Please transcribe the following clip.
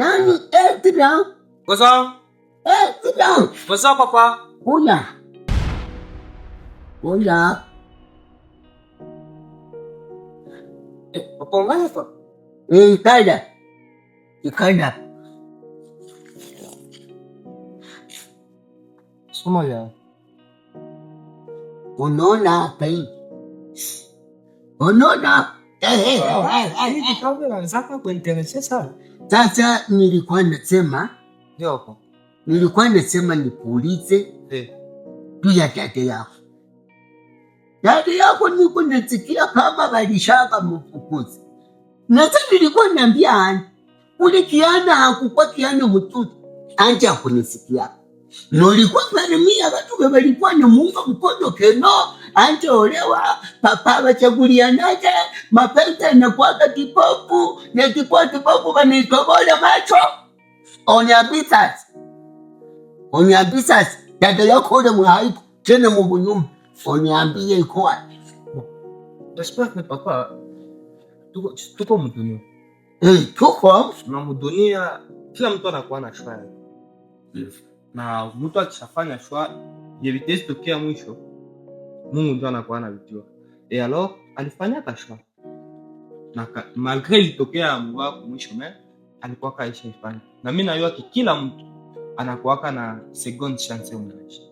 Nani? Edra. What's up? Edra. What's up, Papa? Hola. Hola. Papa, umefa? Ikaida. Ikaida. Soma ya. Unaona kai. Unaona? Sasa nilikuwa nasema nikuulize juu ya dada yako. Dada yako niko nasikia kama walishaka mfukuzi. Na sasa nilikuwa naambia Ani, ule Kiana hakukuwa Kiana mtutu. Anje hakunisikia. Nolikuwa parimia watu walikuwa na Mungu mkono keno. Anje olewa papa wachagulia naje mapenta na kuwaka kipofu na kikuwa kipofu kanitobole macho. Oniambisas dada yako ule mhaiku tena mubunyumu. Oniambie ikuwa Respect papa. Tuko mdunia. Tuko na mdunia, kila mtu anakuwa na shwa yake. Na mtu akishafanya shwa yevitezi tokea mwisho, Mungu ndio anakuwa anavijua. Alors alifanya kashwa na malgré ilitokea mwa mwisho alikuwa kaisha ifanya. Na mimi najua kila mtu anakuwa na second chance ya maisha.